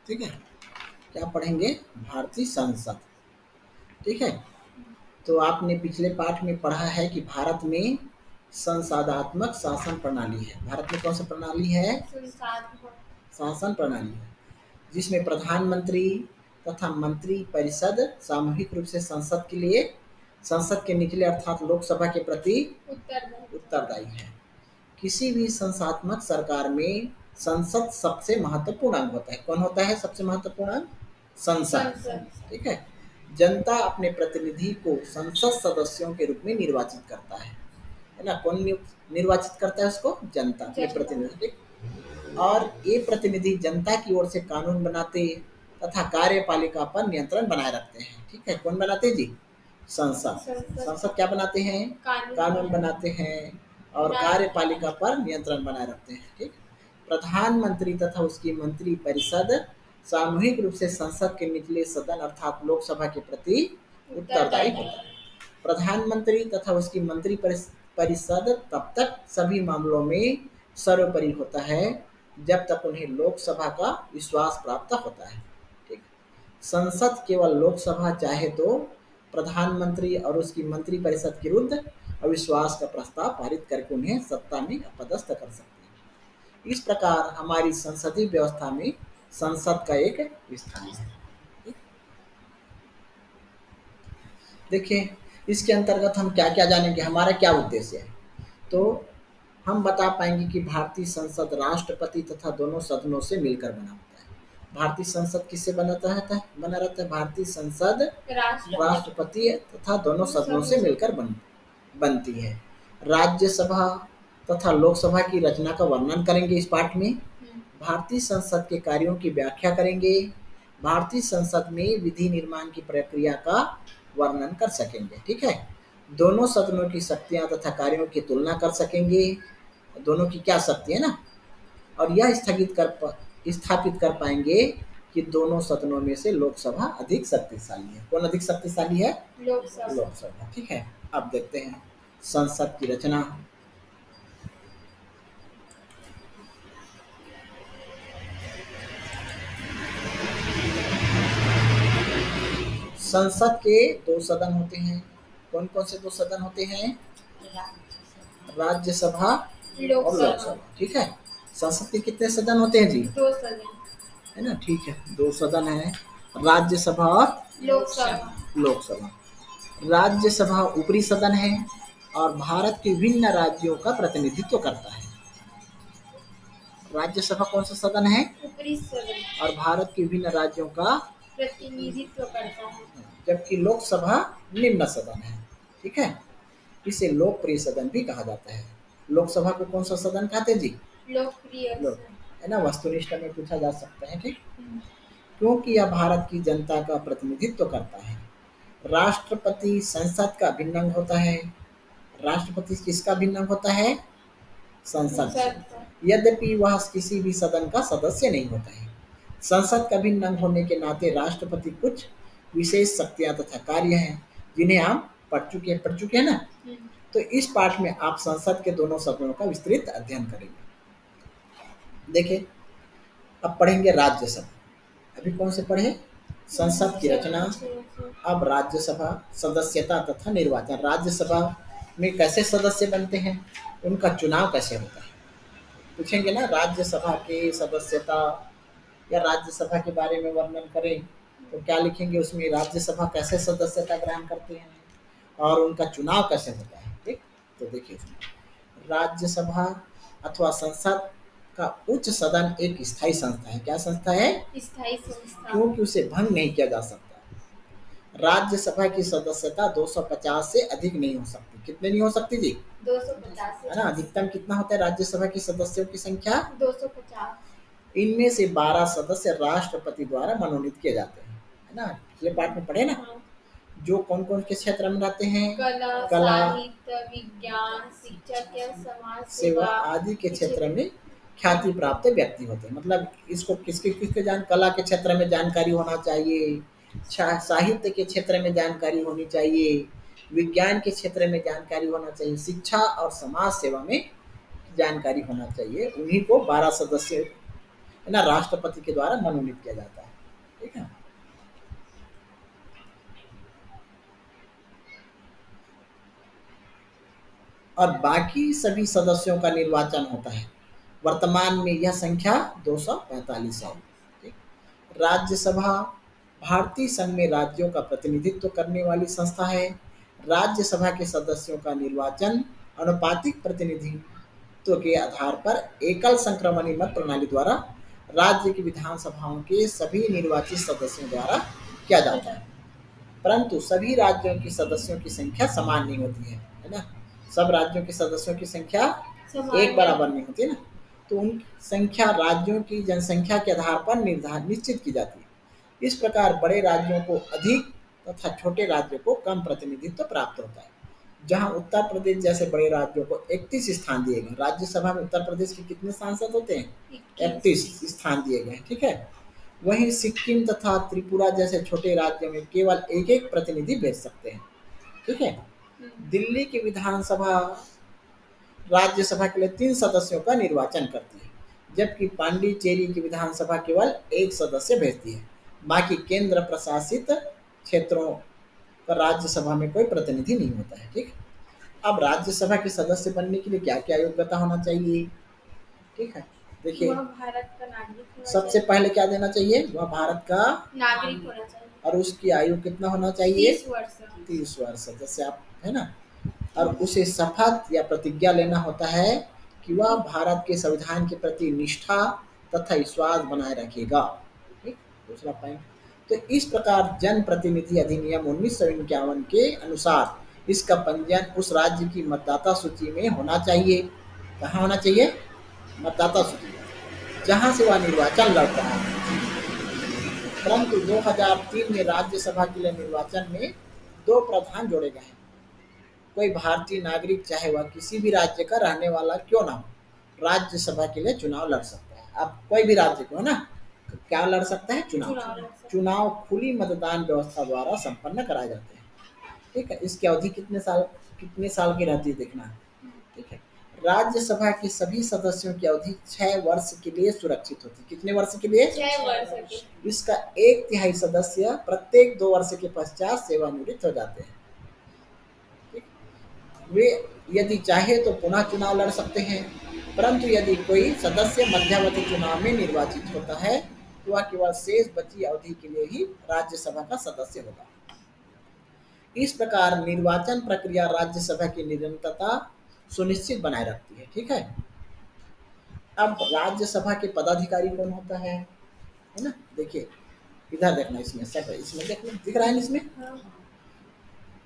ठीक है, क्या पढ़ेंगे? भारतीय संसद। ठीक है, तो आपने पिछले पाठ में पढ़ा है कि भारत में संसदात्मक शासन प्रणाली है। भारत में कौन सी प्रणाली है? शासन प्रणाली है, जिसमें प्रधानमंत्री तथा मंत्री परिषद सामूहिक रूप से संसद के लिए, संसद के निचले अर्थात लोकसभा के प्रति उत्तरदायी है। किसी भी संस्थात्मक सरकार में संसद सबसे महत्वपूर्ण अंग होता है। कौन होता है सबसे महत्वपूर्ण अंग? संसद। ठीक है, जनता अपने प्रतिनिधि को संसद सदस्यों के रूप में निर्वाचित करता है ना? कौन निर्वाचित करता है उसको? जनता, ये प्रतिनिधि। और ये प्रतिनिधि जनता की ओर से कानून बनाते तथा कार्यपालिका पर नियंत्रण बनाए रखते हैं। ठीक है, कौन बनाते जी? संसद। संसद क्या बनाते हैं? कानून बनाते हैं और कार्यपालिका पर नियंत्रण बनाए रखते हैं। ठीक, प्रधानमंत्री तथा उसकी मंत्री परिषद सामूहिक रूप से संसद के निचले सदन अर्थात लोकसभा के प्रति उत्तरदायी होता है। प्रधानमंत्री तथा उसकी मंत्री परिषद तब तक सभी मामलों में सर्वोपरि होता है जब तक उन्हें लोकसभा का विश्वास प्राप्त होता है। ठीक, संसद केवल लोकसभा चाहे तो प्रधानमंत्री और उसकी मंत्री परिषद के विरुद्ध अविश्वास का प्रस्ताव पारित करके उन्हें सत्ता में अपदस्थ कर सकते हैं। इस प्रकार हमारी संसदीय व्यवस्था में संसद का एक विस्तार है। देखिए, इसके अंतर्गत हम क्या क्या जानेंगे, हमारा क्या उद्देश्य है। तो हम बता पाएंगे कि भारतीय संसद राष्ट्रपति तथा दोनों सदनों से मिलकर बना होता है। भारतीय संसद किससे बना रहता है? भारतीय संसद राष्ट्रपति तथा दोनों सदनों से मिलकर बनती है। राज्यसभा तथा लोकसभा की रचना का वर्णन करेंगे इस पाठ में। भारतीय संसद के कार्यों की व्याख्या करेंगे। भारतीय संसद में विधि निर्माण की प्रक्रिया का वर्णन कर सकेंगे। ठीक है, दोनों सदनों की शक्तियां तथा कार्यों की तुलना कर सकेंगे। दोनों की क्या शक्ति है ना, और यह स्थापित कर पाएंगे कि दोनों सदनों में से लोकसभा अधिक शक्तिशाली है। कौन अधिक शक्तिशाली है? लोकसभा। ठीक है, अब देखते हैं संसद की रचना। संसद के दो सदन होते हैं। कौन कौन से दो सदन होते हैं? राज्यसभा और लोकसभा। ठीक है, संसद के कितने सदन होते हैं जी? 2 सदन है ना। ठीक है, 2 सदन है, राज्यसभा और लोकसभा। राज्यसभा ऊपरी सदन है और भारत के विभिन्न राज्यों का प्रतिनिधित्व करता है। राज्यसभा कौन सा सदन है? ऊपरी सदन, और भारत के विभिन्न राज्यों का प्रतिनिधित्व करता है। जबकि लोकसभा निम्न सदन है। ठीक है, इसे लोकप्रिय सदन भी कहा जाता है। लोकसभा को कौन सा सदन कहते हैं जी? लोकप्रिय है ना, वस्तुनिष्ठ में पूछा जा सकता है। ठीक, क्योंकि यह भारत की जनता का प्रतिनिधित्व करता है। राष्ट्रपति संसद का भिन्न अंग होता है। राष्ट्रपति किसका भिन्न अंग होता है? संसद से, यद्यपि वह किसी भी सदन का सदस्य नहीं होता है। संसद का भिन्न अंग होने के नाते राष्ट्रपति कुछ विशेष शक्तियां तथा कार्य हैं जिन्हें हम पढ़ चुके हैं ना। तो इस पाठ में आप संसद के दोनों सदनों का विस्तृत अध्ययन करेंगे। देखिए, अब पढ़ेंगे राज्यसभा। अभी कौन से पढ़े? संसद की रचना। अब राज्यसभा, सदस्यता तथा निर्वाचन। राज्यसभा में कैसे सदस्य बनते हैं, उनका चुनाव कैसे होता है, पूछेंगे ना। राज्यसभा के सदस्यता या राज्यसभा के बारे में वर्णन करें तो क्या लिखेंगे उसमें? राज्यसभा कैसे सदस्यता ग्रहण करते हैं और उनका चुनाव कैसे होता है। ठीक, तो देखिए, राज्यसभा अथवा संसद का उच्च सदन एक स्थायी संस्था है। क्या संस्था है? स्थायी संस्था, क्योंकि उसे भंग नहीं किया जा सकता। राज्यसभा की सदस्यता 250 से अधिक नहीं हो सकती। कितने नहीं हो सकती जी? 250 है ना। अधिकतम कितना होता है राज्यसभा की सदस्यों की संख्या? 250। इनमें से 12 सदस्य राष्ट्रपति द्वारा मनोनीत किए जाते हैं। है ना, पिछले पाठ में पढ़े ना। जो कौन कौन के क्षेत्र में रहते हैं? कला, साहित्य, विज्ञान, शिक्षक या समाज सेवा आदि के क्षेत्र में ख्याति प्राप्त व्यक्ति होते हैं। मतलब इसको किसके कला के क्षेत्र में जानकारी होना चाहिए, साहित्य के क्षेत्र में जानकारी होनी चाहिए, विज्ञान के क्षेत्र में जानकारी होना चाहिए, शिक्षा और समाज सेवा में जानकारी होना चाहिए। उन्हीं को 12 सदस्य है ना, राष्ट्रपति के द्वारा मनोनीत किया जाता है। ठीक है। और बाकी सभी सदस्यों का निर्वाचन होता है। वर्तमान में यह संख्या 245 है। ठीक। राज्यसभा भारतीय संघ में राज्यों का प्रतिनिधित्व करने वाली संस्था है। राज्यसभा के सदस्यों का निर्वाचन अनुपातिक प्रतिनिधित्व के आधार पर एकल संक्रमणीय मत प्रणाली द्वारा राज्य की विधानसभाओं के सभी निर्वाचित सदस्यों द्वारा किया जाता है। परंतु सभी राज्यों की सदस्यों की संख्या समान नहीं होती है ना। सब राज्यों के सदस्यों की संख्या एक बराबर नहीं होती है ना। तो उन संख्या राज्यों की जनसंख्या के आधार पर निर्धारित निश्चित की जाती है। इस प्रकार बड़े राज्यों को अधिक तथा छोटे राज्यों को कम प्रतिनिधित्व प्राप्त होता है। जहां उत्तर प्रदेश जैसे बड़े राज्यों को 31 स्थान दिए गए। राज्यसभा में उत्तर प्रदेश के कितने सांसद होते हैं? 31 स्थान दिए गए। ठीक है। वहीं सिक्किम तथा त्रिपुरा जैसे छोटे राज्यों में केवल एक एक प्रतिनिधि भेज सकते हैं। ठीक है। दिल्ली की विधानसभा राज्यसभा के लिए 3 सदस्यों का निर्वाचन करती है, जबकि पांडिचेरी की विधानसभा केवल एक सदस्य भेजती है। बाकी केंद्र प्रशासित क्षेत्रों पर राज्यसभा में कोई प्रतिनिधि नहीं होता है। ठीक। अब राज्यसभा के सदस्य बनने के लिए क्या क्या योग्यता होना चाहिए? ठीक है। देखिए, वह भारत का नागरिक होना सबसे चाहिए। पहले क्या देना चाहिए? वह भारत का नागरिक होना चाहिए। और उसकी आयु कितना होना चाहिए? 30 वर्ष। 30 वर्ष, जैसे आप है ना। और उसे शपथ या प्रतिज्ञा लेना होता है कि वह भारत के संविधान के प्रति निष्ठा तथा विश्वास बनाए रखेगा। ठीक। दूसरा पॉइंट, तो इस प्रकार जन प्रतिनिधि अधिनियम 1951 के अनुसार इसका पंजीयन उस राज्य की मतदाता सूची में होना चाहिए। कहाँ होना चाहिए? मतदाता सूची में, जहाँ से वह निर्वाचन लड़ रहा है। परंतु 2003 में राज्यसभा के लिए निर्वाचन में 2 प्रावधान जोड़े गए हैं। कोई भारतीय नागरिक चाहे वह किसी भी राज्य का रहने वाला क्यों ना हो, राज्यसभा के लिए चुनाव लड़ सकता है। अब कोई भी राज्य को है ना, क्या लड़ सकता है? चुनाव। चुनाव खुली मतदान व्यवस्था द्वारा संपन्न कराए जाते हैं। ठीक है। इसकी अवधि कितने साल की रहती है देखना। ठीक है। राज्यसभा के सभी सदस्यों की अवधि 6 वर्ष के लिए सुरक्षित होती है। कितने वर्ष के लिए? 6 वर्ष के। इसका 1/3 सदस्य प्रत्येक 2 वर्ष के पश्चात सेवानिवृत्त हो जाते हैं। ठीक। वे यदि चाहे तो पुनः चुनाव लड़ सकते हैं, परंतु यदि कोई सदस्य मध्यावधि चुनाव में निर्वाचित होता है तो वह केवल शेष बची अवधि के लिए ही राज्यसभा का सदस्य होगा। इस प्रकार निर्वाचन प्रक्रिया राज्यसभा की निरंतरता सुनिश्चित बनाए रखती है। ठीक है। अब राज्यसभा के पदाधिकारी कौन होता है ना। देखिए, इधर देखना, इसमें सब है, इसमें देखना दिख रहा है इसमें।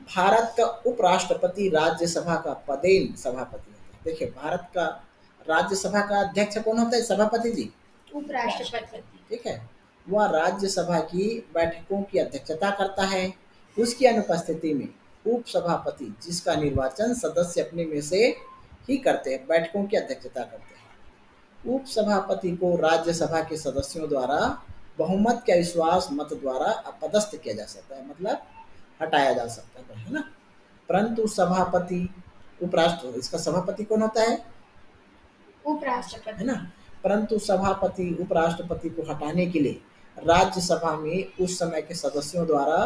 भारत का उपराष्ट्रपति राज्यसभा का पदेन सभापति होता है। देखिए, भारत का राज्यसभा का अध्यक्ष कौन होता है? सभापति जी, उपराष्ट्रपति। ठीक है। वह राज्यसभा की बैठकों की अध्यक्षता करता है। उसकी अनुपस्थिति में उपसभापति, जिसका निर्वाचन सदस्य अपने में से ही करते हैं, बैठकों की अध्यक्षता करते हैं। उपसभापति को राज्यसभा के सदस्यों द्वारा बहुमत के अविश्वास मत द्वारा अपदस्थ किया जा सकता है, मतलब हटाया जा सकता है ना। परंतु सभापति उपराष्ट्र, इसका सभापति कौन होता है? उपराष्ट्रपति, है ना। परंतु सभापति उपराष्ट्रपति को हटाने के लिए राज्यसभा में उस समय के सदस्यों द्वारा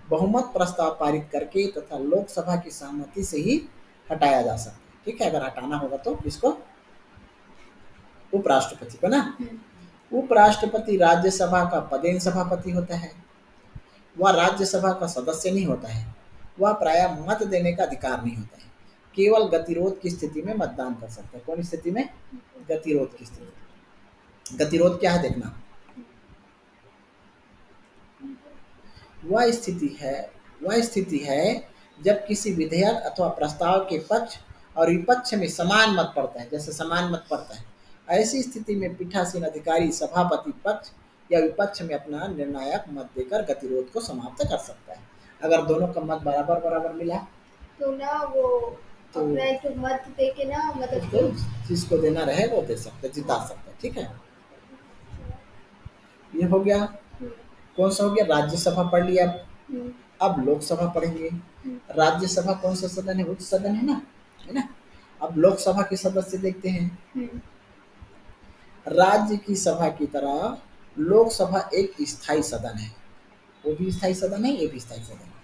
बहुमत प्रस्ताव पारित करके तथा लोकसभा की सहमति से ही हटाया जा सकता है। ठीक है। अगर हटाना होगा तो किसको? उपराष्ट्रपति को ना। उपराष्ट्रपति राज्यसभा का पदेन सभापति होता है। वह राज्यसभा का सदस्य नहीं होता है। वह प्रायः मत देने का अधिकार नहीं होता है, केवल गतिरोध की स्थिति में मतदान कर सकता है। कौन स्थिति में? गतिरोध की स्थिति। गतिरोध क्या है देखना। वह स्थिति है जब किसी विधेयक अथवा प्रस्ताव के पक्ष और विपक्ष में समान मत पड़ता है। जैसे समान मत पड़ता है, ऐसी स्थिति में पीठासीन अधिकारी सभापति पक्ष या विपक्ष में अपना निर्णायक मत देकर गतिरोध को समाप्त कर सकता है। अगर दोनों का मत बराबर बराबर मिला तो ना वो तो अपना एक मत दे के ना, मतलब उसको जिसको देना रहे वो दे सकते, जिता सकते। ठीक है। ये हो गया। कौन सा हो गया? राज्यसभा पढ़ लिया। अब लोकसभा पढ़ेंगे। राज्यसभा कौन सा सदन है? उच्च सदन है ना, है ना। अब लोकसभा के सदस्य देखते हैं। राज्य की सभा की तरह लोकसभा एक स्थायी सदन है। वो भी स्थायी सदन है, ये भी स्थायी सदन है।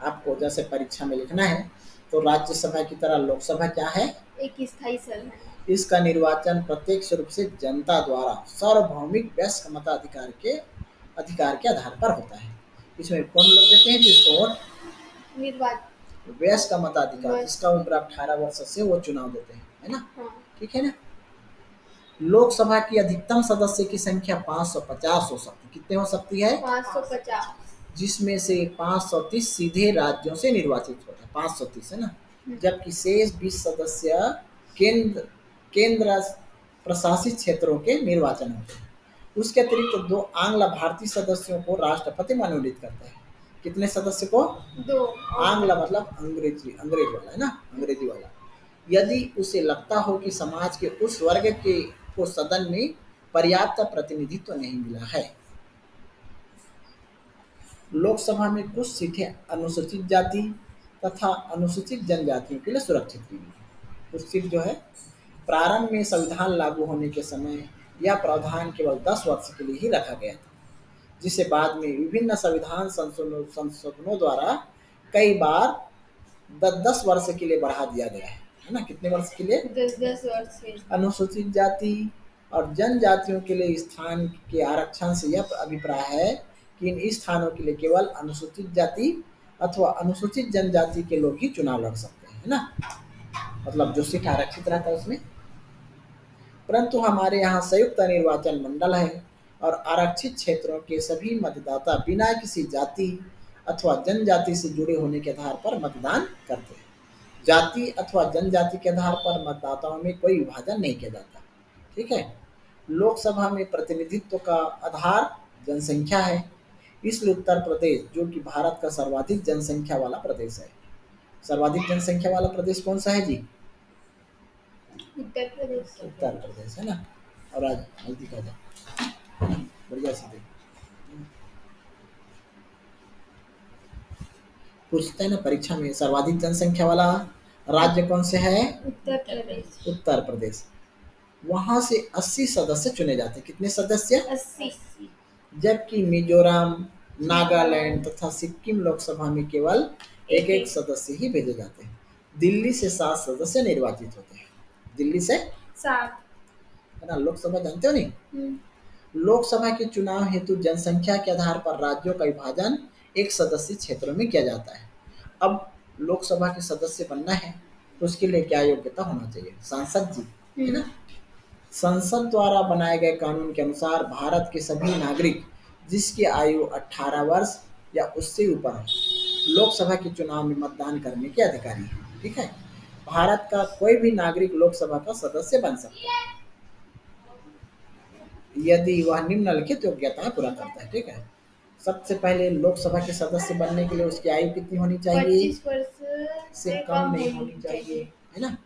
आपको जैसे परीक्षा में लिखना है तो राज्यसभा की तरह लोकसभा क्या है? एक स्थायी सदन। इसका निर्वाचन प्रत्यक्ष रूप से जनता द्वारा सार्वभौमिक वयस्क अधिकार के आधार पर होता है। इसमें कौन लोग देते हैं जिसको वोट? निर्वाचन। वयस्क मताधिकार, वयस्क। जिसका उम्र 18 वर्ष से वो चुनाव देते हैं, है ना? हाँ। ठीक है ना? लोकसभा की अधिकतम सदस्य की संख्या 550 हो सकती है। कितने हो सकती है? 550। जिसमें से 530 सीधे राज्यों से निर्वाचित होता है, 530 है ना? जबकि शेष 20 सदस्य केंद्र केंद्र प्रशासित क्षेत्रों के निर्वाचन होते हैं। उसके अतिरिक्त 2 आंग्ल भारतीय सदस्यों को राष्ट्रपति मनोनीत करता है। कितने सदस्य को? 2। आंग्ल मतलब अंग्रेज वाला, है ना? अंग्रेजी वाला। यदि उसे लगता हो कि समाज के उस वर्ग के को सदन में पर्याप्त प्रतिनिधित्व नहीं मिला है। लोकसभा में कुछ सीटें अनुसूचित जाति तथा अनुसूचित जनजातियों के लिए सुरक्षित की गई है। कुछ सीट जो है प्रारंभ में संविधान लागू होने के समय यह प्रावधान केवल 10 वर्ष के लिए ही रखा गया था, जिसे बाद में विभिन्न संविधान संशोधनों द्वारा कई बार 10-10 वर्ष के लिए बढ़ा दिया गया है ना? कितने वर्ष के लिए? 10-10 वर्ष के। अनुसूचित जाति और जनजातियों के लिए स्थान के आरक्षण से यह अभिप्राय है कि इन स्थानों के लिए केवल अनुसूचित जाति अथवा अनुसूचित जनजाति के लोग ही चुनाव लड़ सकते हैं, है ना? मतलब जो सीट आरक्षित रहता है उसमें। परंतु हमारे यहाँ संयुक्त निर्वाचन मंडल है और आरक्षित क्षेत्रों के सभी मतदाता बिना किसी जाति अथवा जनजाति से जुड़े होने के आधार पर मतदान करते हैं। जाति अथवा जनजाति के आधार पर मतदाताओं में कोई विभाजन नहीं किया जाता। ठीक है? लोकसभा में प्रतिनिधित्व का आधार जनसंख्या है। इसलिए उत्तर प्रदेश, जो कि भारत का सर्वाधिक जनसंख्या वाला प्रदेश है, सर्वाधिक जनसंख्या वाला प्रदेश कौन सा है जी? उत्तर प्रदेश। उत्तर प्रदेश, है ना? और आज जल्दी कह जाए, बढ़िया से देख पूछते हैं ना परीक्षा में, सर्वाधिक जनसंख्या वाला राज्य कौन से है? उत्तर प्रदेश। उत्तर प्रदेश। वहां से 80 सदस्य चुने जाते हैं। कितने सदस्य? 80। जबकि मिजोरम, नागालैंड तथा सिक्किम लोकसभा में केवल एक सदस्य ही भेजे जाते हैं। दिल्ली से 7 सदस्य निर्वाचित होते हैं। दिल्ली से 7, है ना? लोकसभा जानते हो नहीं? लोकसभा के चुनाव हेतु जनसंख्या के आधार पर राज्यों का विभाजन एक सदस्य क्षेत्रों में किया जाता है। अब लोकसभा के सदस्य बनना है तो उसके लिए क्या योग्यता होना चाहिए? सांसद जी, है ना? संसद द्वारा बनाए गए कानून के अनुसार भारत के सभी नागरिक जिसकी आयु 18 वर्ष या उससे ऊपर है, लोकसभा के चुनाव में मतदान करने के अधिकारी है। ठीक है? भारत का कोई भी नागरिक लोकसभा का सदस्य बन सकता है यदि वह निम्नलिखित योग्यताएं पूरा करता है। ठीक है? सबसे पहले लोकसभा के सदस्य बनने के लिए उसकी आयु कितनी होनी चाहिए? 25 वर्ष से कम नहीं होनी चाहिए, है ना?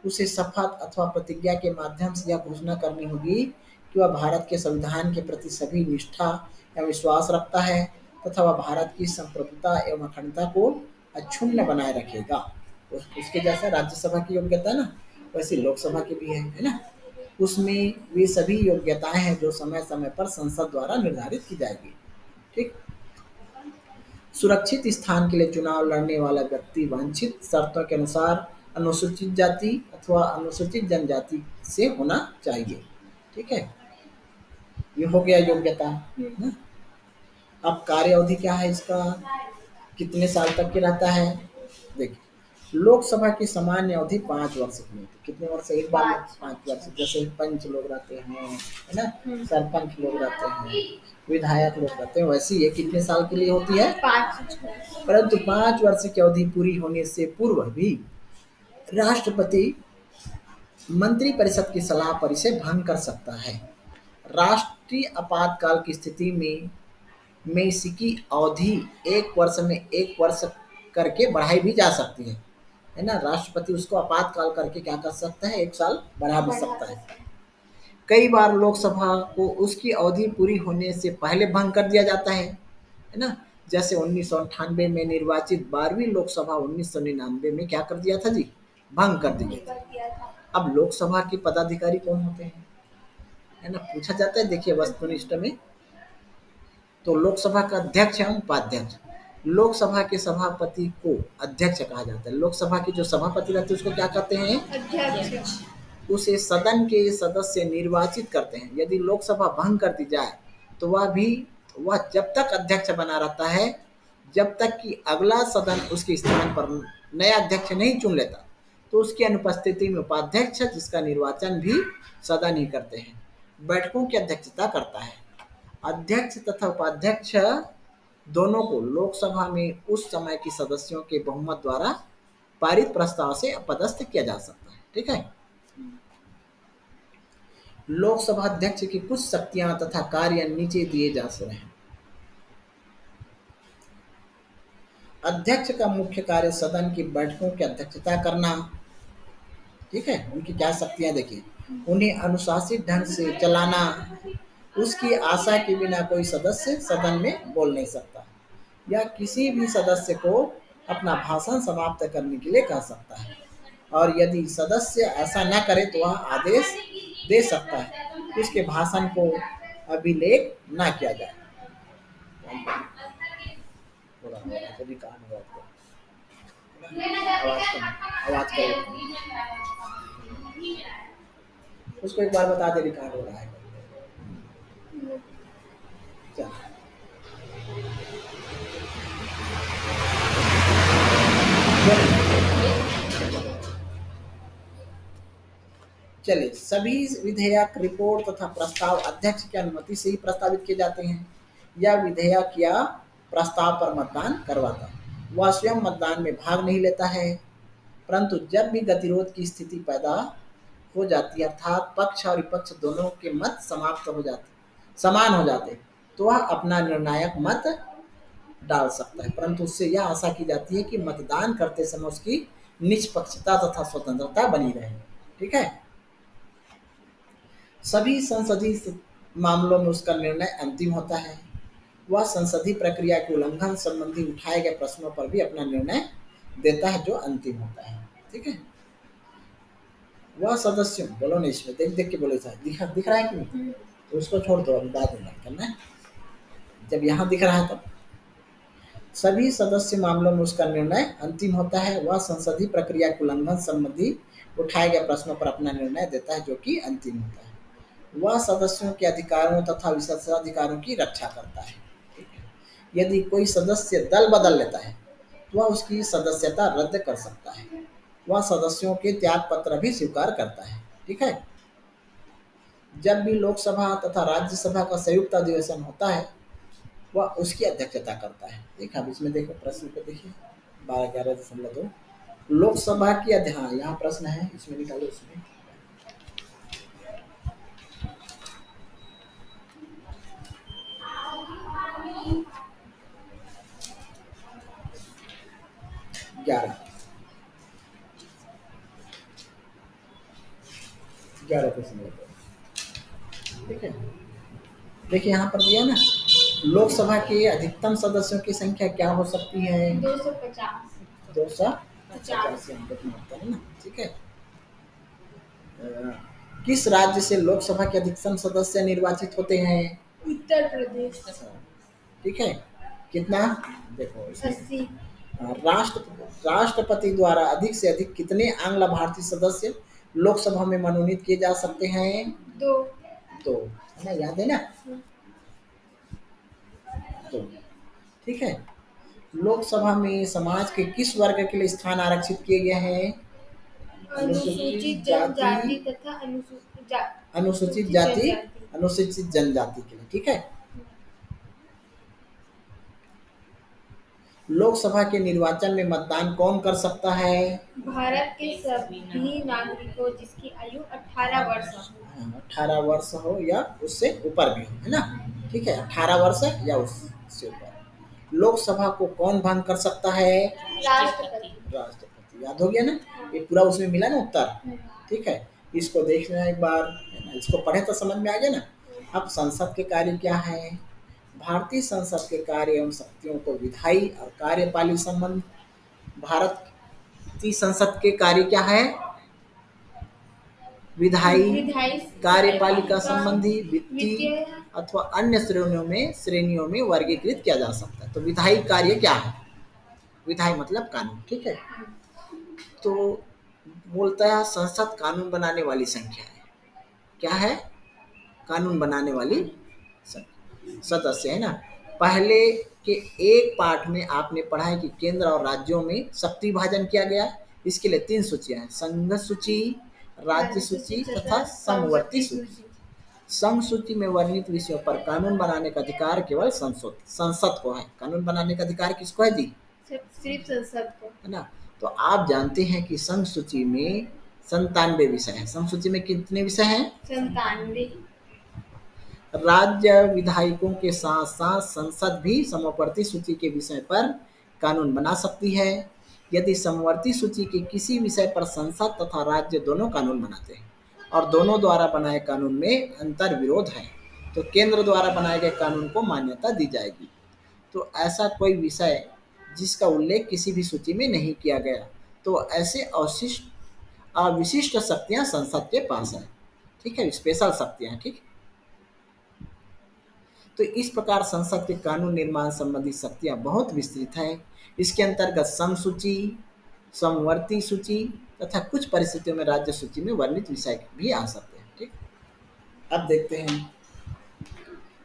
उसे शपथ अथवा प्रतिज्ञा के माध्यम से यह घोषणा करनी होगी कि वह भारत के संविधान के प्रति सभी निष्ठा एवं विश्वास रखता है तथा वह भारत की संप्रभुता एवं अखंडता को अक्षुण्ण बनाए रखेगा। उसके जैसा राज्यसभा की योग्यता है ना, वैसे लोकसभा की भी है ना? उसमें वे सभी योग्यताएं हैं जो समय समय पर संसद द्वारा निर्धारित की जाएगी। ठीक? सुरक्षित स्थान के लिए चुनाव लड़ने वाला व्यक्ति वांछित शर्तों के अनुसार अनुसूचित जाति अथवा अनुसूचित जनजाति से होना चाहिए। ठीक है? ये हो गया योग्यता। ना? अब कार्य अवधि क्या है इसका? कितने साल तक की रहता है? देखिए, लोकसभा की सामान्य अवधि 5 वर्ष की होती है। कितने वर्ष? एक बार 5 वर्ष। जैसे पंच लोग रहते हैं, है ना? सरपंच लोग रहते हैं, विधायक लोग रहते हैं, वैसे ये कितने साल के लिए होती है? 5। परंतु 5 वर्ष की अवधि पूरी होने से पूर्व भी राष्ट्रपति मंत्रिपरिषद की सलाह पर इसे भंग कर सकता है। राष्ट्रीय आपातकाल की स्थिति में इसकी अवधि 1 वर्ष में 1 वर्ष करके बढ़ाई भी जा सकती है ना? राष्ट्रपति उसको आपातकाल करके क्या कर सकता है? 1 साल बढ़ा भी सकता है। कई बार लोकसभा को उसकी अवधि पूरी होने से पहले भंग कर दिया जाता है ना? जैसे 1998 में निर्वाचित 12वीं लोकसभा 1999 में क्या कर दिया था जी? भंग कर दिया था। अब लोकसभा के पदाधिकारी कौन होते हैं? है ना, पूछा जाता है। देखिए वस्तुनिष्ठ में तो लोकसभा का अध्यक्ष एवं उपाध्यक्ष, लोकसभा के सभापति को अध्यक्ष कहा जाता है। लोकसभा के जो सभापति रहते हैं उसको क्या कहते हैं? अध्यक्ष। उसे सदन के सदस्य निर्वाचित करते हैं। यदि लोकसभा भंग कर दी जाए तो वह जब तक अध्यक्ष बना रहता है, जब तक कि अगला सदन उसके स्थान पर नया अध्यक्ष नहीं चुन लेता, तो उसकी अनुपस्थिति में उपाध्यक्ष जिसका निर्वाचन भी सदन ही करते हैं, बैठकों की अध्यक्षता करता है। अध्यक्ष तथा उपाध्यक्ष दोनों को लोकसभा में उस समय की सदस्यों के बहुमत द्वारा पारित प्रस्ताव से अपदस्थ किया जा सकता है। ठीक है। लोकसभा अध्यक्ष की कुछ शक्तियां तथा कार्य नीचे दिए जा रहे हैं। अध्यक्ष का मुख्य कार्य सदन की बैठकों की अध्यक्षता करना। ठीक है। उनकी क्या शक्तियां देखिए, उन्हें अनुशासित ढंग से चलाना, उसकी आशा के बिना कोई सदस्य सदन में बोल नहीं सकता, या किसी भी सदस्य को अपना भाषण समाप्त करने के लिए कह सकता है, और यदि सदस्य ऐसा न करे तो वह आदेश दे सकता है कि उसके भाषण को अभिलेख न किया जाए। थोड़ा कभी काम हुआ तो आवाज करो, उसको एक बार बता दे रिकॉर्ड हो रहा है। चल चलिए, सभी विधेयक, रिपोर्ट तथा प्रस्ताव अध्यक्ष की अनुमति से ही प्रस्तावित किए जाते हैं। यह विधेयक या प्रस्ताव पर मतदान करवाता है। वह स्वयं मतदान में भाग नहीं लेता है, परंतु जब भी गतिरोध की स्थिति पैदा हो जाती है, अर्थात पक्ष और विपक्ष दोनों के मत समाप्त हो जाते, समान हो जाते, तो वह अपना निर्णायक मत डाल सकता है, परंतु उससे यह आशा की जाती है कि मतदान करते समय उसकी निष्पक्षता तथा स्वतंत्रता बनी रहे। ठीक है। सभी संसदीय मामलों में उसका निर्णय अंतिम होता है। वह संसदीय प्रक्रिया के उल्लंघन संबंधी उठाए गए प्रश्नों पर भी अपना निर्णय देता है जो अंतिम होता है। ठीक है। वह सदस्यों, बोलो नहीं, इसमें देख देख के बोले था, दिख रहा है कि नहीं, तो उसको छोड़ दो, अभी बाद में बात करना है, जब यहाँ दिख रहा है तब। सभी सदस्य मामलों में उसका निर्णय अंतिम होता है। वह संसदीय प्रक्रिया के उल्लंघन संबंधी उठाए गए प्रश्नों पर अपना निर्णय देता है जो कि अंतिम होता है। वह सदस्यों के अधिकारों तथा विशेषाधिकारों की रक्षा करता है। ठीक है। यदि कोई सदस्य दल बदल लेता है तो वह उसकी सदस्यता रद्द कर सकता है। वह सदस्यों के त्याग पत्र भी स्वीकार करता है। ठीक है। जब भी लोकसभा तथा राज्यसभा का संयुक्त अधिवेशन होता है, वह उसकी अध्यक्षता करता है। देखा, अब इसमें देखो प्रश्न को देखिए, 12-11.2 लोकसभा की हाँ यहाँ प्रश्न है, इसमें निकालो, इसमें ग्यारह 11 प्रश्न लेते हैं। ठीक है। देखिए यहाँ पर दिया ना, लोकसभा के अधिकतम सदस्यों की संख्या क्या हो सकती है? 250। 250 है ना। ठीक है। किस राज्य से लोकसभा के अधिकतम सदस्य निर्वाचित होते हैं? उत्तर प्रदेश। ठीक है। कितना? देखो 80। राष्ट्रपति द्वारा अधिक से अधिक कितने आंग्ल भारतीय सदस्य लोकसभा में मनोनीत किए जा सकते हैं? 2। 2 है ना, याद है ना? 2। ठीक है। लोकसभा में समाज के किस वर्ग के लिए स्थान आरक्षित किए गए हैं? अनुसूचित जनजाति तथा अनुसूचित जाति, अनुसूचित जनजाति के लिए। ठीक है। लोकसभा के निर्वाचन में मतदान कौन कर सकता है? भारत के सभी नागरिकों जिसकी आयु 18 वर्ष हो। 18 वर्ष हो या उससे ऊपर भी हो, है ना। ठीक है। 18 वर्ष या उससे ऊपर। लोकसभा को कौन भंग कर सकता है? राष्ट्रपति। राष्ट्रपति। याद हो गया ना, ये पूरा उसमें मिला ना उत्तर। ठीक है। इसको देख लेना एक बार, है ना, इसको पढ़े तो समझ में आ गया ना। अब संसद के कार्य क्या है? भारतीय संसद के कार्य एवं शक्तियों को विधायी और कार्यपालिक संबंध। भारत की संसद के कार्य क्या है? विधायी, विधायी, कार्यपालिका संबंधी, वित्तीय वित्तीय, अथवा अन्य श्रेणियों में वर्गीकृत किया जा सकता है। तो विधायी कार्य क्या है? विधायी मतलब कानून, ठीक है। तो बोलता है संसद कानून बनाने वाली संख्या है। क्या है? कानून बनाने वाली सदस्य है ना। पहले के एक पाठ में आपने पढ़ा है कि केंद्र और राज्यों में शक्ति विभाजन किया गया। इसके लिए 3 सूचियां हैं: संघ सूची, राज्य सूची तथा समवर्ती सूची। संघ सूची में वर्णित विषयों पर कानून बनाने का अधिकार केवल संसद को है। कानून बनाने का अधिकार किसको है जी? सिर्फ संसद को, है ना। तो आप जानते हैं कि संघ सूची में 97 विषय है। संघ सूची में कितने विषय हैं? 97। राज्य विधायकों के साथ साथ संसद भी समवर्ती सूची के विषय पर कानून बना सकती है। यदि समवर्ती सूची के किसी विषय पर संसद तथा राज्य दोनों कानून बनाते हैं और दोनों द्वारा बनाए कानून में अंतर विरोध है, तो केंद्र द्वारा बनाए गए कानून को मान्यता दी जाएगी। तो ऐसा कोई विषय जिसका उल्लेख किसी भी सूची में नहीं किया गया, तो ऐसे अविशिष्ट शक्तियां संसद के पास है, ठीक है, स्पेशल शक्तियां, ठीक। तो इस प्रकार संसद के कानून निर्माण संबंधी शक्तियां बहुत विस्तृत है। इसके अंतर्गत सम सूची, समवर्ती सूची तथा कुछ परिस्थितियों में राज्य सूची में वर्णित विषय भी आ सकते हैं, ठीक। अब देखते हैं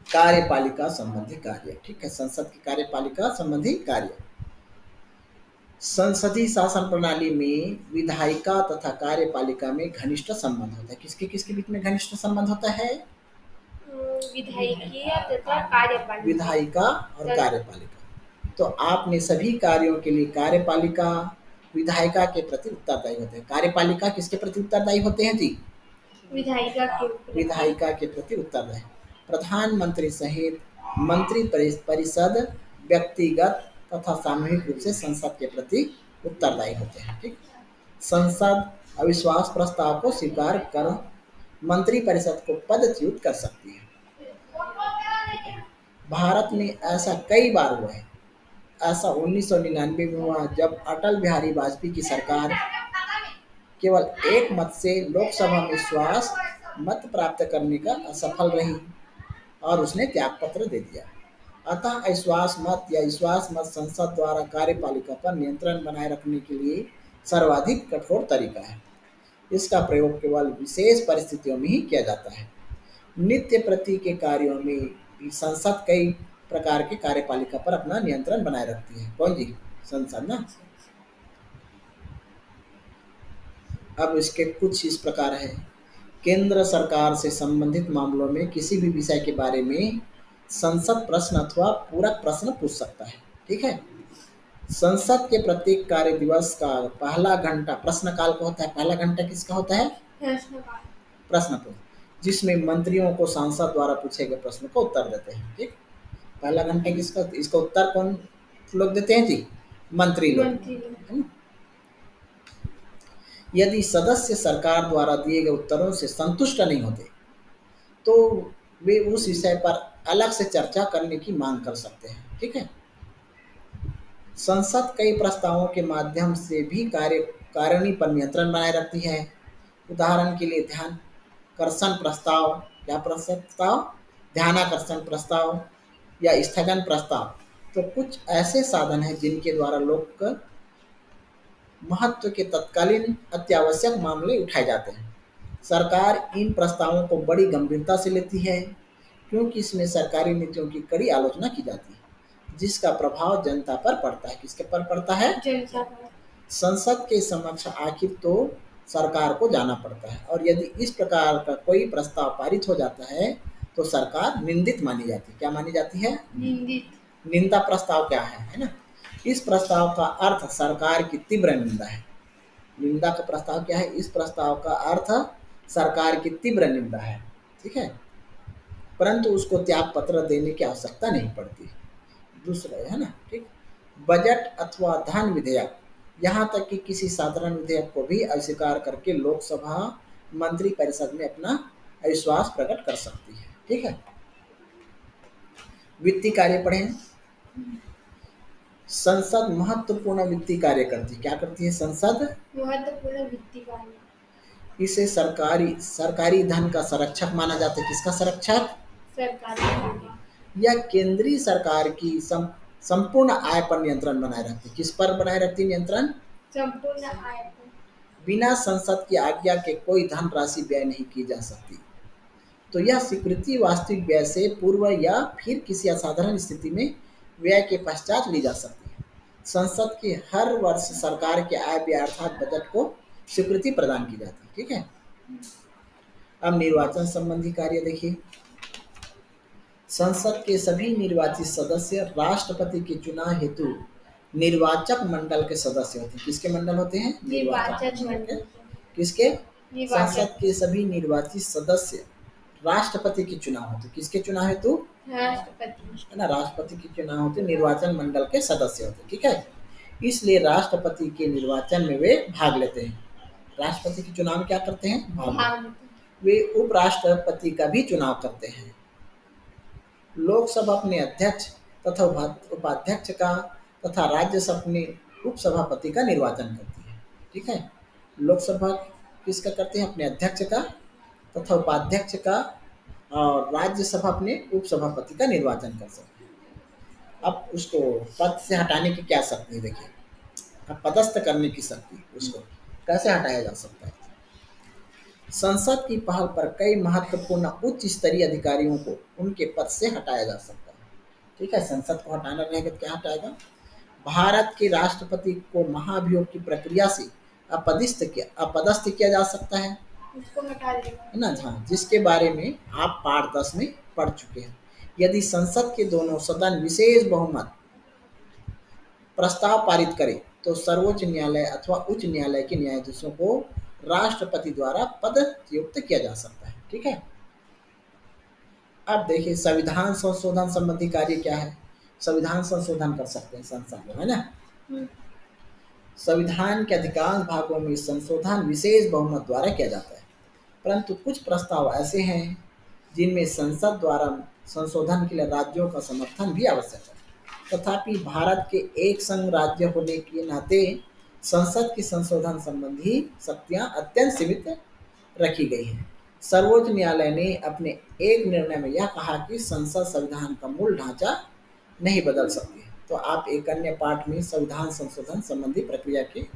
कार्यपालिका संबंधी कार्य, ठीक है। संसद की कार्यपालिका संबंधी कार्य। संसदीय शासन प्रणाली में विधायिका तथा कार्यपालिका में घनिष्ठ संबंध होता है। किसके किसके बीच में घनिष्ठ संबंध होता है? विधायिकीय तथा कार्यपालिका, विधायिका और कार्यपालिका। तो आपने सभी कार्यों के लिए कार्यपालिका विधायिका के प्रति उत्तरदायी होते हैं। कार्यपालिका किसके प्रति उत्तरदायी होते हैं जी? विधायिका के प्रति उत्तरदायी। प्रधानमंत्री सहित मंत्री परिषद व्यक्तिगत तथा सामूहिक रूप से संसद के प्रति उत्तरदायी होते हैं, ठीक। संसद अविश्वास प्रस्ताव को स्वीकार कर मंत्री परिषद को पदच्युत कर सकती है। भारत में ऐसा कई बार हुआ है। ऐसा 1999 में हुआ जब अटल बिहारी वाजपेयी की सरकार केवल एक मत से लोकसभा में विश्वास मत प्राप्त करने का असफल रही और उसने त्यागपत्र दे दिया। अतः अविश्वास मत या विश्वास मत संसद द्वारा कार्यपालिका पर नियंत्रण बनाए रखने के लिए सर्वाधिक कठोर तरीका है। इसका प्रयोग केवल विशेष परिस्थितियों में ही किया जाता है। नित्य प्रति के कार्यों में भी संसद कई प्रकार के कार्यपालिका पर अपना नियंत्रण बनाए रखती है। कौन जी? संसद ना। अब इसके कुछ इस प्रकार है। केंद्र सरकार से संबंधित मामलों में किसी भी विषय के बारे में संसद प्रश्न अथवा पूरक प्रश्न पूछ सकता है, ठीक है। संसद के प्रत्येक कार्य दिवस का पहला घंटा प्रश्नकाल को होता है। पहला घंटा किसका होता है? प्रश्न को, जिसमें मंत्रियों को सांसद द्वारा पूछे गए प्रश्न को उत्तर देते हैं, ठीक। पहला घंटा किसका? इसका उत्तर कौन लोग देते हैं जी? मंत्री लोग, है ना। यदि सदस्य सरकार द्वारा दिए गए उत्तरों से संतुष्ट नहीं होते, तो वे उस विषय पर अलग से चर्चा करने की मांग कर सकते हैं, ठीक है। संसद कई प्रस्तावों के माध्यम से भी कार्यकारिणी पर नियंत्रण बनाए रखती है। उदाहरण के लिए ध्यानाकर्षण प्रस्ताव, क्या प्रस्ताव? ध्यानाकर्षण प्रस्ताव या स्थगन प्रस्ताव। तो कुछ ऐसे साधन हैं जिनके द्वारा लोक महत्व के तत्कालीन अत्यावश्यक मामले उठाए जाते हैं। सरकार इन प्रस्तावों को बड़ी गंभीरता से लेती है क्योंकि इसमें सरकारी नीतियों की कड़ी आलोचना की जाती है, जिसका प्रभाव जनता पर पड़ता है। किसके पर पड़ता है? जनता पर। संसद के समक्ष आखिर तो सरकार को जाना पड़ता है और यदि इस प्रकार का कोई प्रस्ताव पारित हो जाता है तो सरकार निंदित मानी जाती है। क्या मानी जाती है? निंदित। निंदा प्रस्ताव क्या है ना। इस प्रस्ताव का अर्थ सरकार की तीव्र निंदा है। निंदा का प्रस्ताव क्या है? इस प्रस्ताव का अर्थ सरकार की तीव्र निंदा है, ठीक है, परंतु उसको त्याग पत्र देने की आवश्यकता नहीं पड़ती। दूसरा है ना, ठीक। बजट अथवा धन विधेयक, यहाँ तक कि किसी साधारण विधेयक को भी अस्वीकार करके लोकसभा मंत्री परिषद में अपना अविश्वास प्रकट कर सकती है, ठीक है। वित्तीय कार्य पढ़ें। संसद महत्वपूर्ण वित्तीय कार्य करती है। क्या करती है संसद? महत्वपूर्ण वित्तीय कार्य। इसे सरकारी सरकारी धन का संरक्षक माना जाता है। किसका संरक्षक? सरकारी होगा। यह केंद्रीय सरकार की संपूर्ण आय पर नियंत्रण बनाए रखती है। किस पर बनाए रखती है नियंत्रण? संपूर्ण आय पर। बिना संसद की आज्ञा के कोई धनराशि व्यय नहीं की जा सकती। तो यह स्वीकृति वास्तविक व्यय से पूर्व या फिर किसी असाधारण स्थिति में व्यय के पश्चात ली जा सकती है। संसद की हर वर्ष सरकार के आय व्यय अर्थात बजट को स्वीकृति प्रदान की जाती है। ठीक है। अब निर्वाचन संबंधी कार्य देखिए। संसद के सभी निर्वाचित सदस्य राष्ट्रपति के चुनाव हेतु निर्वाचक मंडल के सदस्य होते हैं। किसके मंडल होते हैं? निर्वाचन मंडल के। मंडल। किसके? निर्वाचन। संसद के सभी निर्वाचित सदस्य राष्ट्रपति के चुनाव होते। किसके चुनाव हेतु? राष्ट्रपति। है ना, राष्ट्रपति के चुनाव होते, निर्वाचन मंडल के सदस्य होते। ठीक है। इसलिए राष्ट्रपति के निर्वाचन में वे भाग लेते हैं। राष्ट्रपति के चुनाव में क्या करते हैं? भाग लेते हैं। वे उपराष्ट्रपति का भी चुनाव करते हैं। लोकसभा अपने अध्यक्ष तथा उपाध्यक्ष का तथा राज्यसभा अपने उपसभापति का निर्वाचन करती है। ठीक है। लोकसभा किसका करते हैं? अपने अध्यक्ष का तथा उपाध्यक्ष का, और राज्यसभा अपने उपसभापति का निर्वाचन कर सकते हैं। अब उसको पद से हटाने की क्या शक्ति है? देखिए, अब पदस्थ करने की शक्ति, उसको कैसे हटाया जा सकता है? संसद की पहल पर कई महत्वपूर्ण उच्च स्तरीय अधिकारियों को उनके पद से हटाया जा सकता है। ठीक है। संसद को हटाना रहेगा तो क्या हटाएगा? भारत के राष्ट्रपति को महाभियोग की प्रक्रिया से अपदस्थ किया जा सकता है। उसको हटा देगा, है ना। हाँ, जिसके बारे में आप पाठ 10 में पढ़ चुके हैं। यदि संसद के दोनों सदन विशेष बहुमत प्रस्ताव पारित करे तो सर्वोच्च न्यायालय अथवा उच्च न्यायालय के न्यायाधीशों को राष्ट्रपति द्वारा पदच्युत किया जा सकता है। ठीक है। अब देखिए, संविधान संशोधन संबंधी कार्य क्या है? संविधान संशोधन कर सकते हैं संसद में, है ना। संविधान के अधिकांश भागों में संशोधन विशेष बहुमत द्वारा किया जाता है, परंतु कुछ प्रस्ताव ऐसे हैं जिनमें संसद द्वारा संशोधन के लिए राज्यों का समर्थन भी आवश्यक है। तथापि भारत के एक संघ राज्य होने के नाते संसद की संशोधन संबंधी शक्तियां अत्यंत सीमित रखी गई हैं। सर्वोच्च न्यायालय ने अपने एक निर्णय में यह कहा कि संसद संविधान का मूल ढांचा नहीं बदल सकती है। तो आप एक अन्य पाठ में संविधान संशोधन संबंधी प्रक्रिया के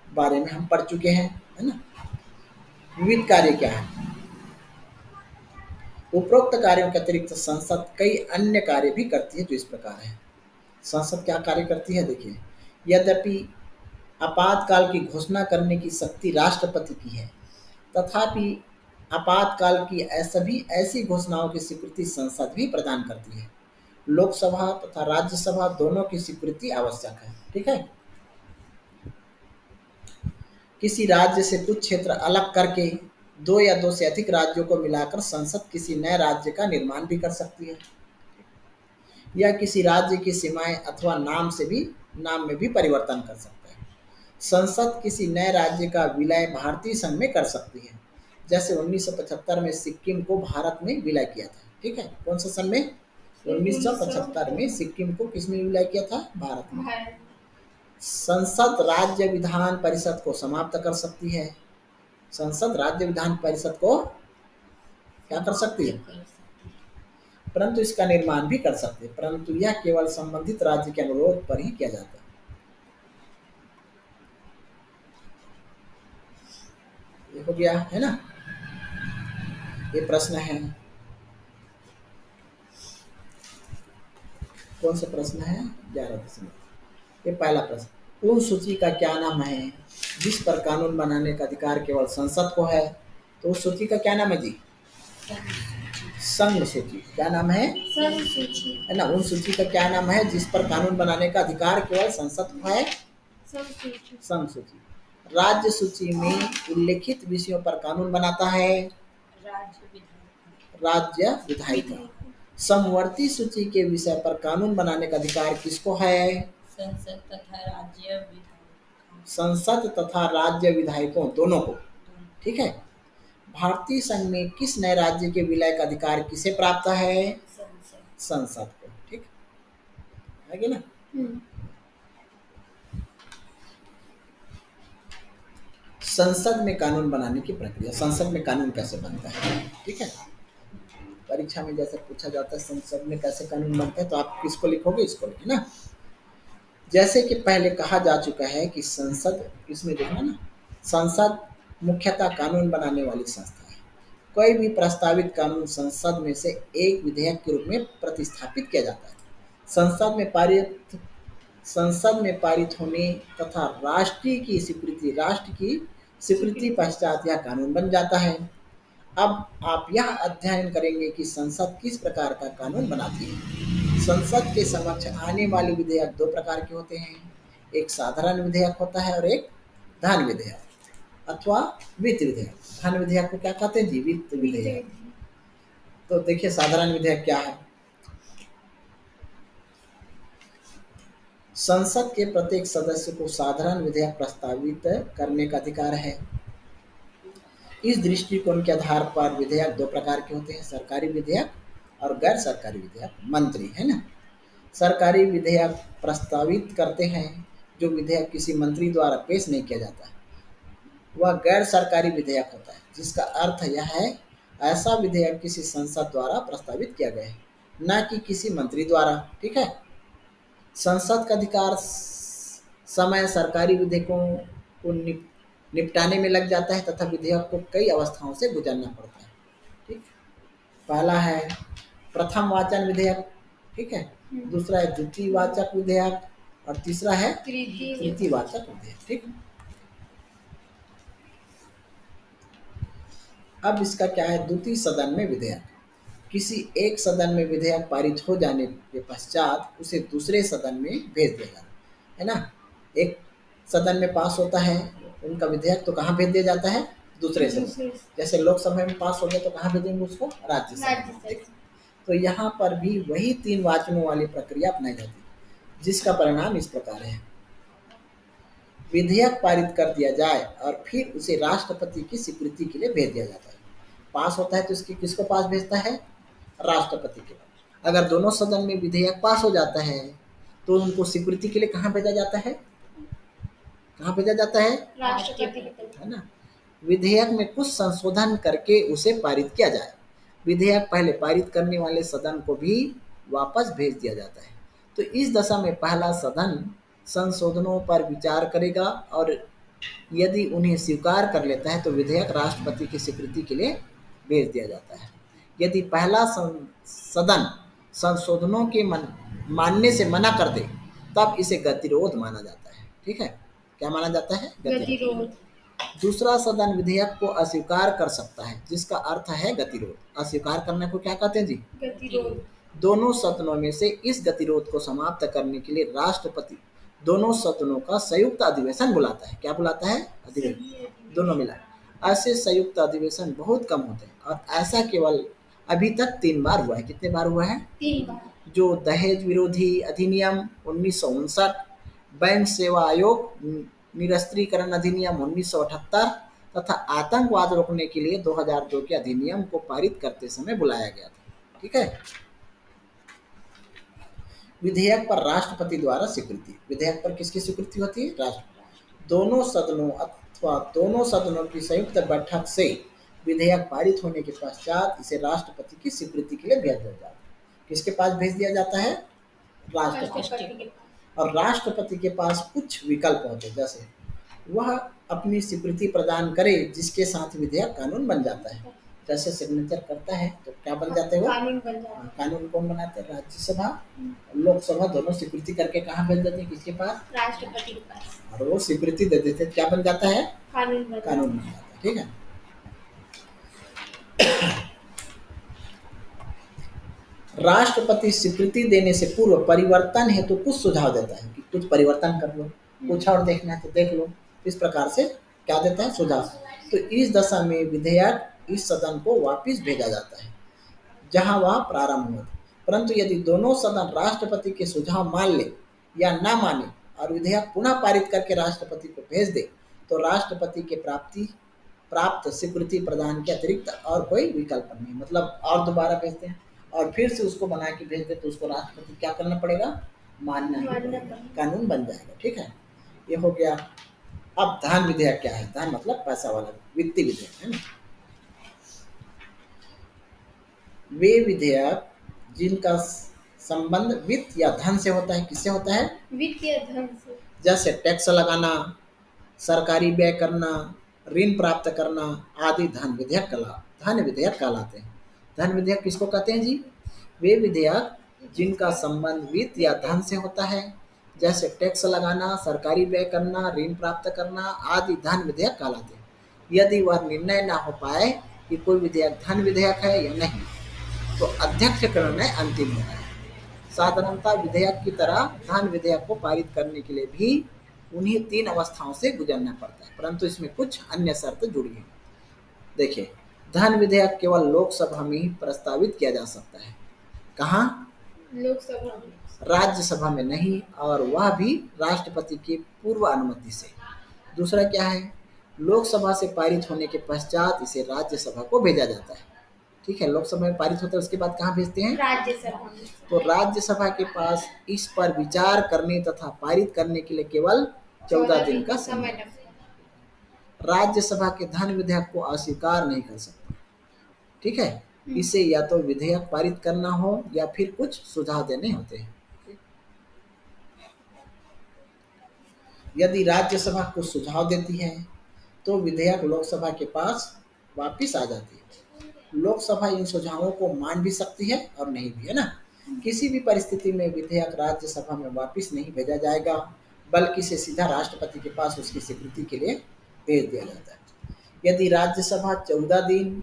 बारे में हम पढ़ चुके हैं, है ना। विविध कार्य क्या है? उपरोक्त कार्यों के अतिरिक्त संसद कई अन्य कार्य भी करती है, जो इस प्रकार है। संसद क्या कार्य करती है? देखिए, यद्यपि आपातकाल की घोषणा करने की शक्ति राष्ट्रपति की है, तथापि आपातकाल की सभी ऐसी घोषणाओं की स्वीकृति संसद भी प्रदान करती है। लोकसभा तथा राज्यसभा दोनों की स्वीकृति आवश्यक है। ठीक है। किसी राज्य से कुछ क्षेत्र अलग करके दो या दो से अधिक राज्यों को मिलाकर संसद किसी नए राज्य का निर्माण भी कर सकती है, या किसी राज्य की सीमाएं अथवा नाम में भी परिवर्तन कर सकता है। संसद किसी नए राज्य का विलय भारतीय संघ में कर सकती है, जैसे 1975 में सिक्किम को भारत में विलय किया था। ठीक है। कौन सा सन में? 1975 में सिक्किम को किसने विलय किया था? भारत में। संसद राज्य विधान परिषद को समाप्त कर सकती है। संसद राज्य विधान परिषद को क्या कर सकती है? परंतु इसका निर्माण भी कर सकते हैं, परंतु यह केवल संबंधित राज्य के अनुरोध पर ही किया जाता है। ये हो गया, है ना। ये प्रश्न है, कौन सा प्रश्न है? 11। ये पहला प्रश्न, उन सूची का क्या नाम है जिस पर कानून बनाने का अधिकार केवल संसद को है? तो उस सूची का क्या नाम है जी? संघ सूची। क्या नाम है? संघ सूची। है ना। उन सूची का क्या नाम है जिस पर कानून बनाने का अधिकार केवल संसद को है? संघ सूची। राज्य सूची में उल्लिखित विषयों पर कानून बनाता है राज्य विधायिका। समवर्ती सूची के विषय पर कानून बनाने का अधिकार किसको है? संसद तथा राज्य विधायकों दोनों को। ठीक है। भारतीय संघ में किस नए राज्य के विलय का अधिकार किसे प्राप्त है? संसद को। ठीक है कि ना। संसद में कानून बनाने की प्रक्रिया, संसद में कानून कैसे बनता है, ठीक है। परीक्षा में जैसे पूछा जाता है संसद में कैसे कानून बनता है, तो आप किसको लिखोगे, इसको लिखे ना। जैसे कि पहले कहा जा चुका है कि संसद, इसमें देखना ना, संसद मुख्यतः कानून बनाने वाली संस्था है। कोई भी प्रस्तावित कानून संसद में से एक विधेयक के रूप में प्रतिस्थापित किया जाता है। संसद में पारित संसद में पारित होने तथा राष्ट्र की स्वीकृति पश्चात यह कानून बन जाता है। अब आप यह अध्ययन करेंगे कि संसद किस प्रकार का कानून बनाती है। संसद के समक्ष आने वाले विधेयक दो प्रकार के होते हैं, एक साधारण विधेयक होता है और एक धन विधेयक अथवा वित्त विधेयक। धन विधेयक को क्या कहते हैं जी, वित्त विधेयक। तो देखिए साधारण विधेयक क्या है। संसद के प्रत्येक सदस्य को साधारण विधेयक प्रस्तावित करने का अधिकार है। इस दृष्टिकोण के आधार पर विधेयक दो प्रकार के होते हैं, सरकारी विधेयक और गैर सरकारी विधेयक। मंत्री है ना, सरकारी विधेयक प्रस्तावित करते हैं जो विधेयक किसी मंत्री द्वारा पेश नहीं किया जाता है, वह गैर सरकारी विधेयक होता है, जिसका अर्थ यह है ऐसा विधेयक किसी संसद द्वारा प्रस्तावित किया गया है, न कि किसी मंत्री द्वारा, ठीक है। संसद का अधिकार समय सरकारी विधेयकों को निपटाने में लग जाता है तथा विधेयक को कई अवस्थाओं से गुजरना पड़ता है, ठीक। पहला है प्रथम वाचन विधेयक, ठीक है। दूसरा है द्वितीय वाचक विधेयक और तीसरा है तृतीय वाचक विधेयक, ठीक। अब इसका क्या है, द्वितीय सदन में विधेयक। किसी एक सदन में विधेयक पारित हो जाने के पश्चात उसे दूसरे सदन में भेज दिया जाता है ना। एक सदन में पास होता है उनका विधेयक, तो कहाँ भेज दिया जाता है, दूसरे सदन। जैसे लोकसभा में पास हो गया तो कहाँ भेजेंगे उसको, राज्यसभा। तो यहाँ पर भी वही 3 वाचनों वाली प्रक्रिया अपनाई जाती है, जिसका परिणाम इस प्रकार है। विधेयक पारित कर दिया जाए और फिर उसे राष्ट्रपति की स्वीकृति के लिए भेज दिया जाता है। पास होता है तो इसकी किसको पास भेजता है, राष्ट्रपति के पास। अगर दोनों सदन में विधेयक पास हो जाता है तो उनको स्वीकृति के लिए कहाँ भेजा जाता है, कहाँ भेजा जाता है, राष्ट्रपति है ना। विधेयक में कुछ संशोधन करके उसे पारित किया जाए। विधेयक पहले पारित करने वाले सदन को भी वापस भेज दिया जाता है। तो इस दशा में पहला सदन संशोधनों पर विचार करेगा और यदि उन्हें स्वीकार कर लेता है तो विधेयक राष्ट्रपति की स्वीकृति के लिए भेज दिया जाता है। यदि पहला सदन संशोधनों के मानने से मना कर दे तब इसे गतिरोध माना जाता है, ठीक है। क्या माना जाता है, गतिरोध। दूसरा सदन विधेयक को अस्वीकार कर सकता है, जिसका अर्थ है गतिरोध। अस्वीकार करने को क्या कहते हैं जी, गतिरोध। दोनों सदनों में से इस गतिरोध को समाप्त करने के लिए राष्ट्रपति दोनों सदनों का संयुक्त अधिवेशन बुलाता है। क्या बुलाता है, अधिवेशन, दोनों मिला। ऐसे संयुक्त अधिवेशन बहुत कम होते हैं और ऐसा केवल अभी तक 3 बार हुआ है। कितने बार हुआ है, 3 बार। जो दहेज विरोधी अधिनियम 1959, बैंक सेवा आयोग निरस्त्रीकरण अधिनियम 1978 तथा आतंकवाद रोकने के लिए 2002 के अधिनियम को पारित करते समय बुलाया गया था, ठीक है। विधेयक पर राष्ट्रपति द्वारा स्वीकृति। विधेयक पर किसकी स्वीकृति होती है, राष्ट्रपति। दोनों सदनों अथवा दोनों सदनों की संयुक्त बैठक से विधेयक पारित होने के पश्चात इसे राष्ट्रपति की स्वीकृति के लिए भेज दिया जाता है। किसके पास भेज दिया जाता है, राष्ट्रपति। और राष्ट्रपति के पास कुछ विकल्प होते हैं, जैसे वह अपनी स्वीकृति प्रदान करे जिसके साथ विधेयक कानून बन जाता है। जैसे सिग्नेचर करता है तो क्या बन जाते हो, कानून बन जाता है। कानून कौन बनाते हैं, राज्यसभा लोकसभा दोनों स्वीकृति करके कहाँ भेज देते हैं, किसके पास, राष्ट्रपति के पास। और वो स्वीकृति दे देते, क्या बन जाता है, कानून बन जाता है, ठीक है। राष्ट्रपति स्वीकृति देने से पूर्व परिवर्तन है तो कुछ सुझाव देता है कि कुछ परिवर्तन कर लो, कुछ और देखना है तो देख लो। इस प्रकार से क्या देता है, सुझाव। तो इस दशा में विधेयक इस सदन को वापस भेजा जाता है जहां वह प्रारंभ हुआ था। परंतु यदि दोनों सदन राष्ट्रपति के सुझाव मान ले या ना माने और विधेयक पुनः पारित करके राष्ट्रपति को भेज दे तो राष्ट्रपति के प्राप्त स्वीकृति प्रदान के अतिरिक्त और कोई विकल्प नहीं। मतलब और दोबारा भेजते हैं और फिर से उसको बना के भेज दे तो उसको राष्ट्रपति क्या करना पड़ेगा, मानना ही पड़ेगा, कानून बन जाएगा, ठीक है। ये हो गया अब धन विधेयक क्या है? धन मतलब पैसा वाला वित्तीय विधेयक है ना। वे विधेयक जिनका संबंध वित्त या धन से होता है। किससे होता है? वित्तीय धन से। जैसे टैक्स लगाना, सरकारी व्यय करना, ऋण प्राप्त करना आदि धन विधेयक कहलाते हैं। धन विधेयक किसको कहते हैं जी? वे विधेयक जिनका संबंध वित्त या धन से होता है, जैसे टैक्स लगाना, सरकारी व्यय करना, ऋण प्राप्त करना आदि धन विधेयक कहलाते हैं। यदि वह निर्णय ना हो पाए कि कोई विधेयक धन विधेयक है या नहीं, तो अध्यक्ष का निर्णय अंतिम होता है। साधारणतः विधेयक की तरह धन विधेयक को पारित करने के लिए भी उन्हीं 3 अवस्थाओं से गुजरना पड़ता है, परंतु इसमें कुछ अन्य शर्त जुड़ी है। देखिए, धन विधेयक केवल लोकसभा में ही प्रस्तावित किया जा सकता है। कहाँ? लोकसभा में। राज्यसभा में नहीं, और वह भी राष्ट्रपति की पूर्व अनुमति से। दूसरा क्या है? लोकसभा से पारित होने के पश्चात इसे राज्यसभा को भेजा जाता है। ठीक है, लोकसभा में पारित होता है, उसके बाद कहाँ भेजते हैं? राज्यसभा में। तो राज्यसभा के पास इस पर विचार करने तथा पारित करने के लिए केवल 14 दिन का समय है। राज्यसभा के धन विधेयक को अस्वीकार नहीं कर सकता। ठीक है, इसे या तो विधेयक पारित करना हो या फिर कुछ सुझाव देने होते हैं। यदि राज्यसभा कुछ सुझाव देती है तो विधेयक लोकसभा के पास वापिस आ जाती है। लोकसभा इन सुझावों को मान भी सकती है और नहीं भी, है ना। किसी भी परिस्थिति में विधेयक राज्यसभा में वापिस नहीं भेजा जाएगा, बल्कि इसे सीधा राष्ट्रपति के पास उसकी स्वीकृति के लिए भेज दिया जाता है। यदि राज्यसभा 14 दिन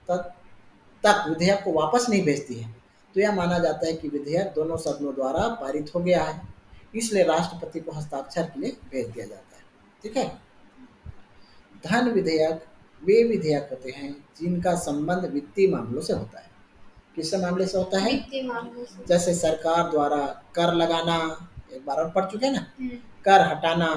तक विधेयक को वापस नहीं भेजती है, तो यह माना जाता है कि विधेयक दोनों सदनों द्वारा पारित हो गया है, इसलिए राष्ट्रपति को हस्ताक्षर के लिए भेज दिया जाता है। ठीक है। धन विधेयक वे विधेयक होते हैं जिनका संबंध वित्तीय मामलों से होता है। किस मामले से होता है? वित्तीय मामलों से। जैसे सरकार द्वारा कर लगाना, एक बार और पढ़ चुके हैं ना, कर हटाना,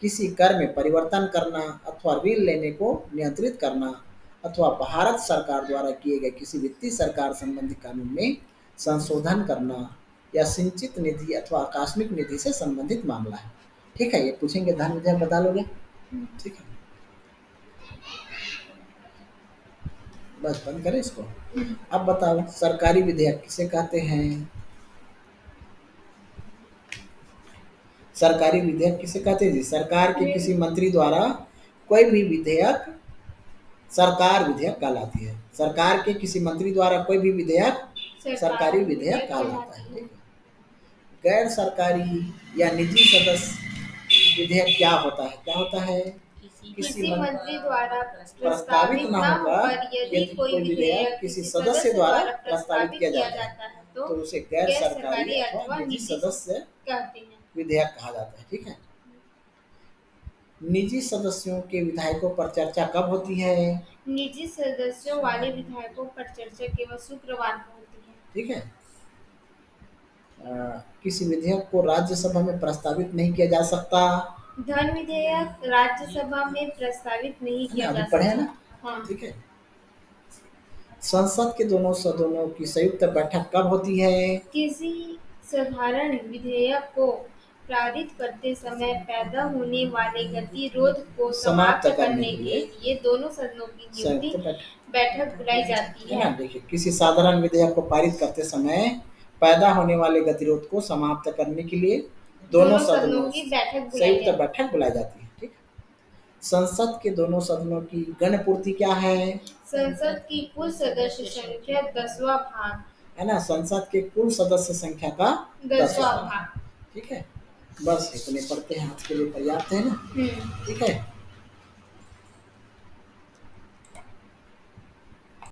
किसी कर में परिवर्तन करना, अथवा ऋण लेने को नियंत्रित करना, अथवा भारत सरकार द्वारा किए गए किसी वित्तीय सरकार संबंधी कानून में संशोधन करना, या संचित निधि अथवा आकस्मिक निधि से संबंधित मामला है। ठीक है, ये पूछेंगे धन विधेयक बता लोगे? ठीक है, बस बंद करें इसको। अब बताओ सरकारी विधेयक किसे कहते हैं? सरकारी विधेयक किसे कहते हैं जी? सरकार के किसी मंत्री द्वारा कोई भी विधेयक सरकार विधेयक कहलाती है। सरकार के किसी मंत्री द्वारा कोई भी विधेयक सरकारी विधेयक कहलाता है। गैर सरकारी या निजी सदस्य विधेयक क्या होता है? क्या होता है? किसी मंत्री द्वारा प्रस्तावित न होकर यदि कोई विधेयक किसी सदस्य द्वारा प्रस्तावित किया जाता है तो उसे गैर सरकारी अथवा निजी सदस्य विधेयक कहा जाता है। ठीक है। निजी सदस्यों के विधायकों पर चर्चा कब होती है? निजी सदस्यों वाले विधायकों पर चर्चा केवल शुक्रवार को होती है। ठीक है। किसी विधेयक को राज्यसभा में प्रस्तावित नहीं किया जा सकता। धन विधेयक राज्यसभा में प्रस्तावित नहीं किया जा सकता। पढ़े ना? हाँ। ठीक है। संसद के दोनों सदनों की संयुक्त बैठक कब होती है? किसी साधारण विधेयक को पारित करते समय पैदा होने वाले गतिरोध को समाप्त करने के लिए दोनों सदनों की नियुक्ति बैठक बुलाई जाती है। देखिए, किसी साधारण विधेयक को पारित करते समय पैदा होने वाले गतिरोध को समाप्त करने के लिए दोनों सदनों की संयुक्त बैठक बुलाई जाती है। ठीक। संसद के दोनों सदनों की गणपूर्ति क्या है? संसद की कुल सदस्य संख्या 10वां भाग, है ना। संसद के कुल सदस्य संख्या का 10वां भाग। ठीक है। बस इतने पढ़ते हैं, आज के लिए पर्याप्त है ना। ठीक है।